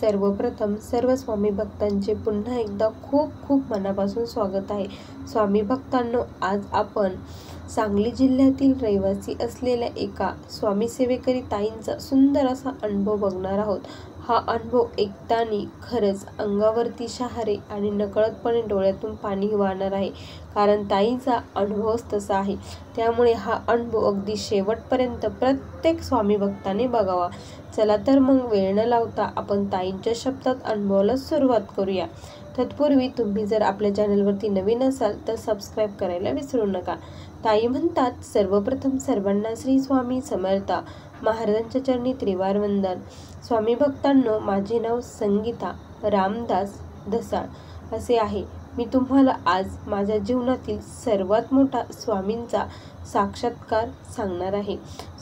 सर्वप्रथम सर्व स्वामी भक्तांचे पुन्हा एकदा खूप खूप मनापासून स्वागत आहे। स्वामी भक्तांनो, आज आपण सांगली जिल्ह्यातील रहिवासी असलेल्या एका स्वामी सेवेकरी ताईंचा सुंदर असा अनुभव बघणार आहोत। हा अनुभव ऐकताना खरंच अंगावरती शहारे आणि नकळतपणे डोळ्यातून पाणी वाहणार आहे, कारण ताईंचा अनुभवच तसा आहे। त्यामुळे हा अनुभव अगदी शेवटपर्यंत प्रत्येक स्वामी भक्ताने बघावा। चला तर मग वेळ न लावता आपण ताईंच्या शब्दात अनुभवाला सुरुवात करूया। तत्पूर्वी तुम्ही जर आपल्या चॅनलवरती नवीन असाल तर सबस्क्राईब करायला विसरू नका। ताई म्हणतात, सर्वप्रथम सर्वांना श्री स्वामी समर्थ महाराजांच्या चरणी त्रिवार वंदन। स्वामी भक्तांनो, माझे नाव संगीता रामदास धसाळ असे आहे। मी तुम्हाला आज माझ्या जीवनातील सर्वात मोठा स्वामींचा साक्षात्कार सांगणार आहे।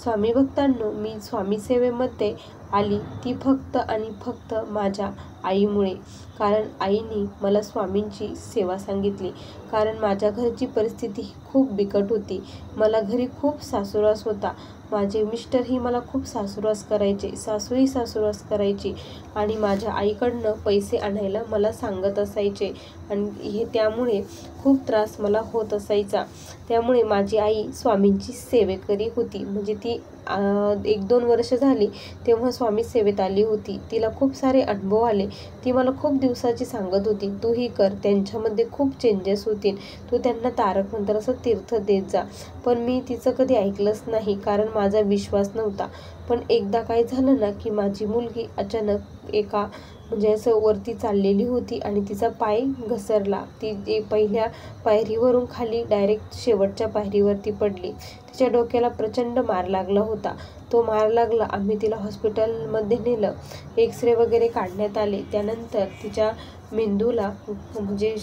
स्वामी भक्तांनो, मी स्वामी सेवेमध्ये आली ती फक्त आणि फक्त माझ्या आईमुळे, कारण आईने मला स्वामींची सेवा सांगितली। कारण माझ्या घरची परिस्थिती खूप बिकट होती। मला घरी खूप सासूरवास होता। माझे मिस्टरही मला खूप सासूरवास करायचे, सासूही सासूरवास करायची आणि माझ्या आईकडनं पैसे आणायला मला सांगत असायचे आणि त्यामुळे खूप त्रास मला होत असायचा। त्यामुळे माझी आई स्वामींची सेवेकरी होती, म्हणजे ती 1-2 वर्ष झाली तेव्हा स्वामी सेवेत आली होती। तिला खूप सारे अनुभव आले। ती मला खूप दिवसाची सांगत होती, तू ही कर, त्यांच्यामध्ये खूप चेंजेस होतील, तू त्यांना तारक मंत्राचं तीर्थ देत जा। पण मी तिचं कधी ऐकलंच नाही, कारण माझा विश्वास नव्हता। पण एकदा काय झालं ना, की माझी मुलगी अचानक एका म्हणजे असं वरती चाललेली होती आणि तिचा पाय घसरला। ती पहिल्या पायरीवरून खाली डायरेक्ट शेवटच्या पायरीवरती पडली। तिच्या डोक्याला प्रचंड मार लागला होता। तो मार लागला, आम्ही तिला हॉस्पिटलमध्ये नेलं, एक्सरे वगैरे काढण्यात आले। त्यानंतर तिच्या मेंदूला म्हणजे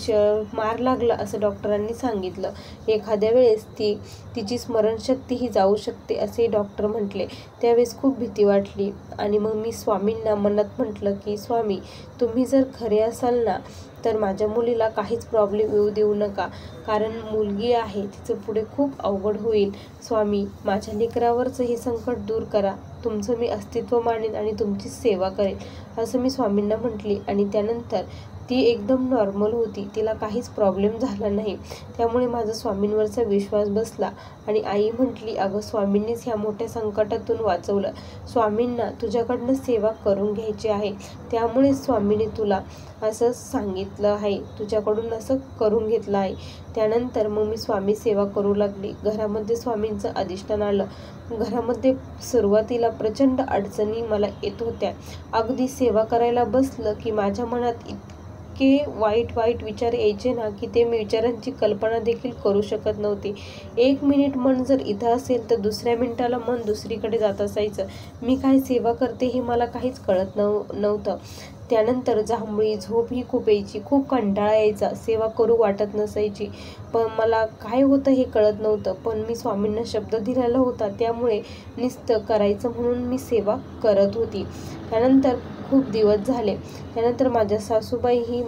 मार लागला असं डॉक्टरांनी सांगितलं। एखाद्या वेळेस तिची स्मरणशक्तीही जाऊ शकते असे डॉक्टर म्हटले। त्यावेळेस खूप भीती वाटली आणि मग मी स्वामींना मनात म्हटलं की स्वामी, तुम्ही जर खरे असाल ना तर माझ्या मुलीला काहीच प्रॉब्लेम येऊ देऊ नका, कारण मुलगी आहे, तिचं पुढे खूप अवघड होईल। स्वामी, माझ्या लेकरावरचं हे संकट दूर करा, तुमचं मी अस्तित्व मानेन आणि तुमची सेवा करेन असं मी स्वामींना म्हटली। आणि त्यानंतर ती एकदम नॉर्मल होती, तिला काहीच प्रॉब्लेम झाला नाही। त्यामुळे माझा स्वामींवरचा विश्वास बसला आणि आई म्हटली, अगं स्वामींनीच ह्या मोठ्या संकटातून वाचवलं, स्वामींना तुझ्याकडनं सेवा करून घ्यायची आहे, त्यामुळे स्वामीने तुला असं सांगितलं आहे, तुझ्याकडून असं करून घेतलं आहे। त्यानंतर मग मी स्वामी सेवा करू लागली। घरामध्ये स्वामींचं अधिष्ठान आलं। घरामध्ये सुरुवातीला प्रचंड अडचणी मला येत होत्या। अगदी सेवा करायला बसलं की माझ्या मनात इतके वाईट विचार यायचे ना, की ते मी विचारांची कल्पना देखील करू शकत नव्हते। 1 मिनिट मन जर इथं असेल तर दुसऱ्या मिनिटाला मन दुसरीकडे जात असायचं। मी काय सेवा करते हे मला काहीच कळत नव्हतं। त्यानंतर जांभळी झोप ही खूप यायची, खूप कंटाळा यायचा, सेवा करू वाटत नसायची। पण मला काय होतं हे कळत नव्हतं। पण मी स्वामींना शब्द दिलेला होता, त्यामुळे नुसतं करायचं म्हणून मी सेवा करत होती। त्यानंतर खूप दिवस झाले। त्यानंतर माझ्या सासूबाईही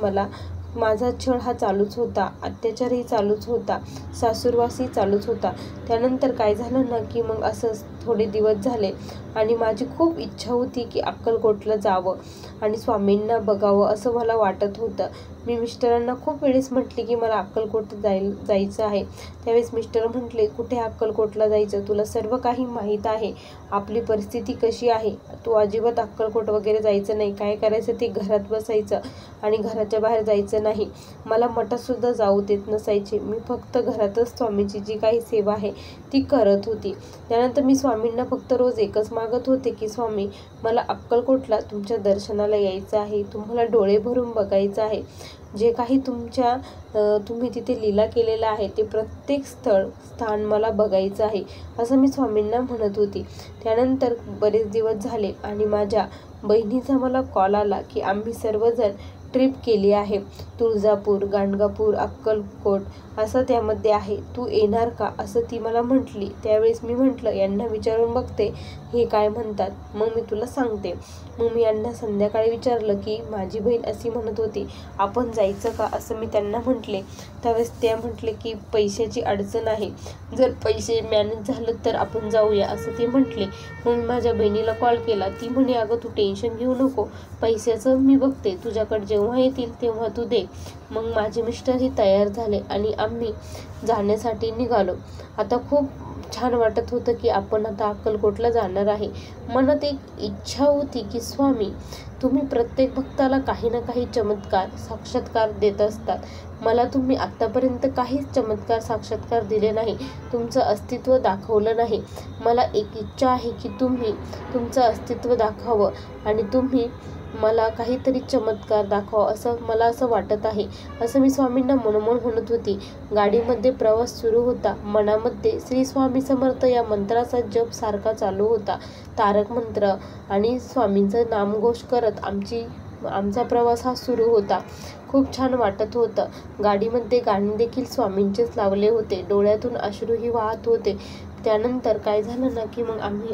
माझा छळ हा चालूच होता, अत्याचारही चालूच होता, सासूरवासही चालूच होता। त्यानंतर काय झालं ना, की मग असंच थोडे दिवस झाले आणि माझी खूप इच्छा होती की अक्कलकोटला जावं आणि स्वामींना बघावं असं मला वाटत होतं। मी मिस्टरांना खूप वेळेस म्हटले की मला अक्कलकोट जायचं आहे। त्यावेळेस मिस्टर म्हटले, कुठे अक्कलकोटला जायचं, तुला सर्व काही माहीत आहे, आपली परिस्थिती कशी आहे, तू अजिबात अक्कलकोट वगैरे जायचं नाही, काय करायचं ते घरात बसायचं आणि घराच्या बाहेर जायचं नाही। मला मठातसुद्धा जाऊ देत नसायचे। मी फक्त घरातच स्वामींची जी काही सेवा आहे ती करत होती। त्यानंतर मी स्वामींना फक्त रोज एकच मागत होते की स्वामी, मला अक्कलकोटला तुमच्या दर्शनाला यायचं आहे, तुम्हाला डोळे भरून बघायचं आहे, जे काही तुम्ही तिथे लीला केलेलं आहे ते प्रत्येक स्थान मला बघायचं आहे असं मी स्वामींना म्हणत होती। त्यानंतर बरेच दिवस झाले आणि माझ्या बहिणीचा मला कॉल आला की आम्ही सर्वजण ट्रिप केली आहे. तुळजापूर, गाणगापूर, अक्कलकोट असं त्यामध्ये आहे. तू येणार का असं ती मला म्हटली. त्यावेळेस मी म्हटलं यांना विचारून बघते हे काय म्हणतात, मग मी तुला सांगते. मग मी यांना संध्याकाळी विचारलं की माझी बहीण अशी म्हणत होती आपण जायचं का असं मी त्यांना म्हटले. त्यावेळेस त्या म्हटले की पैशाची अडचण आहे, जर पैसे मॅनेज झालं तर आपण जाऊया असं ते म्हटले. मग मी माझ्या बहिणीला कॉल केला. ती म्हणे अगं तू टेन्शन घेऊ नको, पैशाचं मी बघते, तुझ्याकडे जेव्हा येतील तेव्हा तू दे. मग माझे मिस्टरही तयार झाले आणि आम्ही जाण्यासाठी निघालो. आता खूप छान वाटत होतं की आपण आता अक्कलकोटला जाणार आहे. मनात एक इच्छा होती की स्वामी तुम्ही प्रत्येक भक्ताला काही ना काही चमत्कार साक्षात्कार देत असतात. मला तुम्ही आत्तापर्यंत काहीच चमत्कार साक्षात्कार दिले नाही, तुमचं अस्तित्व दाखवलं नाही. मला एक इच्छा आहे की तुम्ही तुमचं अस्तित्व दाखवावं आणि तुम्ही मला काहीतरी चमत्कार दाखवा असं मला असं वाटत आहे, असं मी स्वामींना मनोमन म्हणत होती. गाडीमध्ये प्रवास सुरू होता. मनामध्ये श्री स्वामी समर्थ या मंत्राचा जप सारखा चालू होता. तारक मंत्र आणि स्वामींचं नामघोष करत आमचा प्रवास हा सुरू होता. खूप छान वाटत होतं. गाडीमध्ये गाणे देखील स्वामींचेच लावले होते. डोळ्यातून अश्रूही वाहत होते. त्यानंतर काय झालं ना की मग आम्ही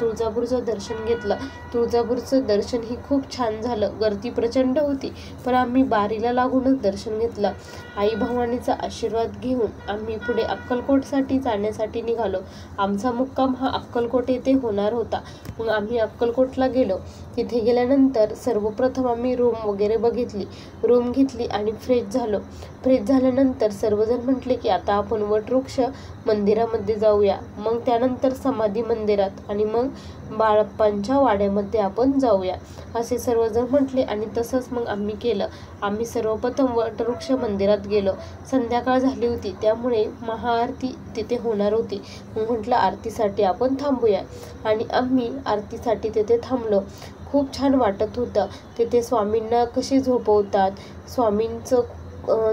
तुळजापूरचं दर्शन घेतलं. तुळजापूरचं दर्शनही खूप छान झालं. गर्दी प्रचंड होती पण आम्ही बारीला लागूनच दर्शन घेतलं. आई भवानीचा आशीर्वाद घेऊन आम्ही पुढे अक्कलकोटसाठी जाण्यासाठी निघालो. आमचा मुक्काम हा अक्कलकोट येथे होणार होता. मग आम्ही अक्कलकोटला गेलो. तिथे गेल्यानंतर सर्वप्रथम आम्ही रूम वगैरे बघितली, रूम घेतली आणि फ्रेश झालो. फ्रेश झाल्यानंतर सर्वजण म्हटले की आता आपण वटवृक्ष मंदिरामध्ये जाऊया, मग त्यानंतर समाधी मंदिरात आणि मग बाळप्पांच्या वाड्यामध्ये आपण जाऊया असे सर्वजण म्हटले आणि तसंच मग आम्ही केलं. आम्ही सर्वप्रथम वटवृक्ष मंदिरात गेलो. संध्याकाळ झाली होती त्यामुळे महाआरती तिथे होणार होती. मग म्हटलं आरतीसाठी आपण थांबूया आणि आम्ही आरतीसाठी तिथे थांबलो. खूप छान वाटत होतं. तिथे स्वामींना कसे झोपवतात, स्वामींचं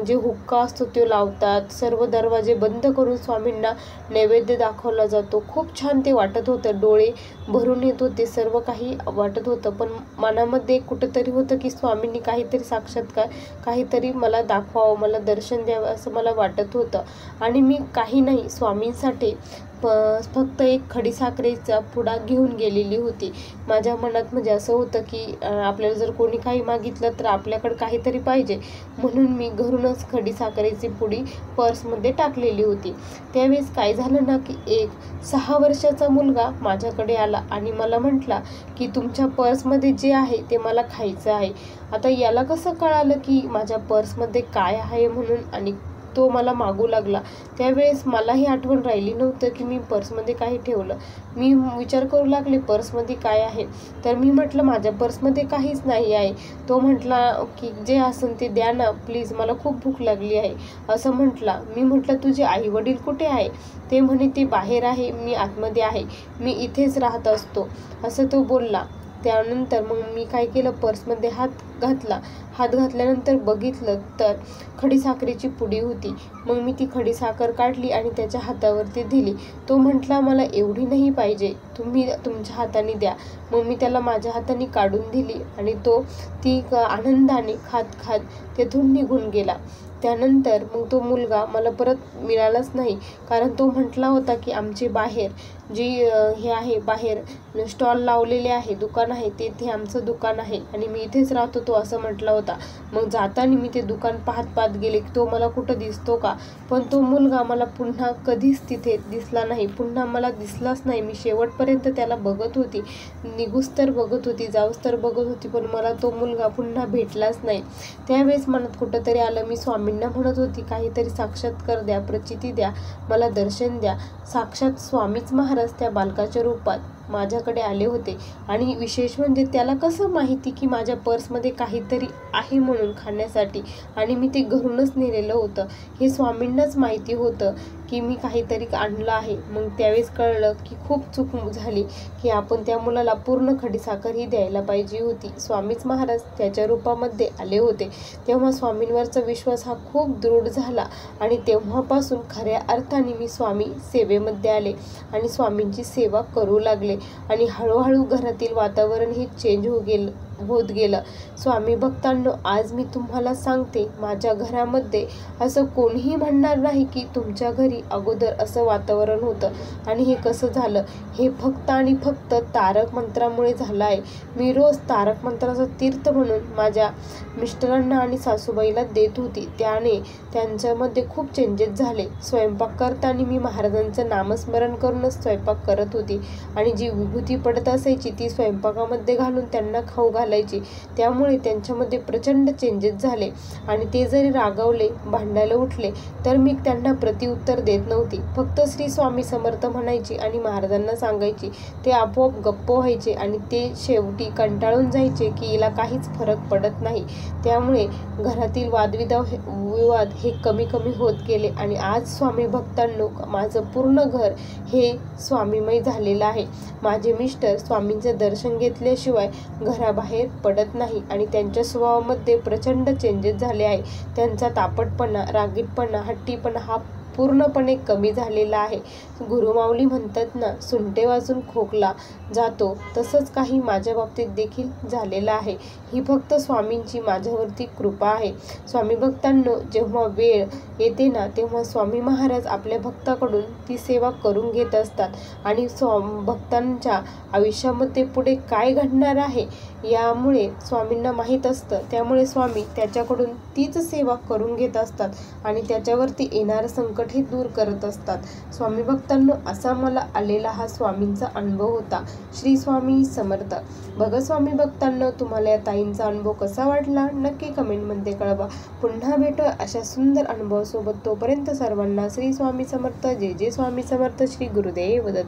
जे हुक्का असतो तो लावतात, सर्व दरवाजे बंद करून स्वामींना नैवेद्य दाखवला जातो. खूप छान ते वाटत होतं. डोळे भरून येत होते, सर्व काही वाटत होतं. पण मनामध्ये कुठंतरी होतं की स्वामींनी काहीतरी साक्षात्कार काहीतरी मला दाखवावं, मला दर्शन द्यावं असं मला वाटत होतं. आणि मी काही नाही स्वामींसाठी फक्त एक खडीसाखरेचा पुडा घेऊन गेलेली होती. माझ्या मनात म्हणजे असं होतं की आपल्याला जर कोणी काही मागितलं तर आपल्याकडे काहीतरी पाहिजे, म्हणून मी घरूनच खडीसाखरेची पुडी पर्समध्ये टाकलेली होती. त्यावेळेस काय झालं ना की एक 6 वर्षाचा मुलगा माझ्याकडे आला आणि मला म्हटला की तुमच्या पर्समध्ये जे आहे ते मला खायचं आहे. आता याला कसं कळालं की माझ्या पर्समध्ये काय आहे म्हणून आणि तो मला मागू लागला. त्यावेळेस मलाही आठवण राहिली नव्हतं की मी पर्समध्ये काही ठेवलं. मी विचार करू लागले पर्समध्ये काय आहे, तर मी म्हटलं माझ्या पर्समध्ये काहीच नाही आहे. तो म्हटला की जे असेल ते द्या ना प्लीज, मला खूप भूक लागली आहे असं म्हटला. मी म्हटलं तुझे आई वडील कुठे आहे? ते म्हणे ते बाहेर आहे, मी आतमध्ये आहे, मी इथेच राहत असतो असं तो बोलला. त्यानंतर मग मी काय केलं, पर्समध्ये हात घातला. हात घातल्यानंतर बघितलं तर खडीसाखरेची पुडी होती. मग मी ती खडीसाखर काढली आणि त्याच्या हातावरती दिली. तो म्हटला मला एवढी नाही पाहिजे, तुम्ही तुमच्या हाताने द्या. मग मी त्याला माझ्या हाताने काढून दिली आणि तो ती आनंदाने खात खात तेथून निघून गेला. त्यानंतर मग तो मुलगा मला परत मिळालाच नाही, कारण तो म्हटला होता की आमचे बाहेर जी हे आहे, बाहेर स्टॉल लावलेले आहे, दुकान आहे, तेथे आमचं दुकान आहे आणि मी इथेच राहतो तो असं म्हटला होता. मग जाताना मी ते दुकान पाहत गेले की तो मला कुठं दिसतो का, पण तो मुलगा मला पुन्हा कधीच तिथे दिसला नाही, पुन्हा मला दिसलाच नाही. मी शेवटपर्यंत त्याला बघत होती, निघूस तर बघत होती, जाऊस तर बघत होती, पण मला तो मुलगा पुन्हा भेटलाच नाही. त्यावेळेस मनात कुठंतरी आलं, मी स्वामींना म्हणत होती काहीतरी साक्षात्कार द्या, प्रचिती द्या, मला दर्शन द्या. साक्षात स्वामीच महाराज त्या बालकाच्या रूपात माझ्याकडे आले होते. आणि विशेष म्हणजे त्याला कसं माहिती की माझ्या पर्समध्ये काहीतरी आहे म्हणून खाण्यासाठी, आणि मी ते घरूनच नेलेलं होतं. हे स्वामींनाच माहिती होतं की मी काहीतरी आणलं आहे. मग त्यावेळेस कळलं की खूप चूक झाली की आपण त्या मुलाला पूर्ण खडीसाखर ही द्यायला पाहिजे होती. स्वामीच महाराज त्याच्या रूपामध्ये आले होते. तेव्हा स्वामींवरचा विश्वास हा खूप दृढ झाला आणि तेव्हापासून खऱ्या अर्थाने मी स्वामी सेवेमध्ये आले आणि स्वामींची सेवा करू लागले. आणि हळूहळू घरातील वातावरण हे चेंज होत गेलं. स्वामी भक्तांनो, आज मी तुम्हाला सांगते, माझ्या घरामध्ये असं कोणीही म्हणणार नाही की तुमच्या घरी अगोदर असं वातावरण होतं आणि हे कसं झालं. हे फक्त आणि फक्त तारक मंत्रामुळे झालं आहे. मी रोज तारक मंत्राचा तीर्थ म्हणून माझ्या मिस्टरांना आणि सासूबाईला देत होती. त्याने त्यांच्यामध्ये खूप चेंजेस झाले. स्वयंपाक करताना मी महाराजांचं नामस्मरण करूनच स्वयंपाक करत होती आणि जी विभूती पडत असायची ती स्वयंपाकामध्ये घालून त्यांना खाऊ घालायची. त्यामुळे त्यांच्यामध्ये प्रचंड चेंजेस झाले आणि ते जरी रागावले, भांडायला उठले तर मी त्यांना प्रतिउत्तर देत नव्हती. फक्त श्री स्वामी समर्थ म्हणायची आणि महाराजांना सांगायची. ते आपोआप गप्प व्हायचे आणि ते शेवटी कंटाळून जायचे की हिला काहीच फरक पडत नाही. त्यामुळे घरातील वादविवाद हे कमी कमी होत गेले आणि आज स्वामी भक्तांनो, माझं पूर्ण घर हे स्वामीमय झालेलं आहे. माझे मिस्टर स्वामींचे दर्शन घेतल्याशिवाय घराबाहेर पडत नाही आणि त्यांच्या स्वभावामध्ये प्रचंड चेंजेस झाले आहे. त्यांचा तापटपणा, रागीटपणा, हट्टीपणा हा पूर्णपणे कमी झालेला आहे. गुरुमाऊली म्हणतात ना, सुंटे वाजून खोकला जातो, तसंच काही माझ्या बाबतीत देखील झालेलं आहे. ही फक्त स्वामींची माझ्यावरती कृपा आहे. स्वामी भक्तांनो, जेव्हा वेळ येते ना, तेव्हा स्वामी महाराज आपल्या भक्ताकडून ती सेवा करून घेत असतात आणि भक्तांच्या आयुष्यामध्ये पुढे काय घडणार आहे यामुळे स्वामींना माहीत असतं. त्यामुळे स्वामी त्याच्याकडून तीच सेवा करून घेत असतात आणि त्याच्यावरती येणारं संकट हे दूर करत असतात. स्वामी भक्तांनो, असा मला आलेला हा स्वामींचा अनुभव होता. श्री स्वामी समर्थ. बघा स्वामी भक्तांनो, तुम्हाला या ताईंचा अनुभव कसा वाटला नक्की कमेंटमध्ये कळवा. पुन्हा भेटू अशा सुंदर अनुभवासोबत. तोपर्यंत सर्वांना श्री स्वामी समर्थ. जय जय स्वामी समर्थ. श्री गुरुदेव दत्त.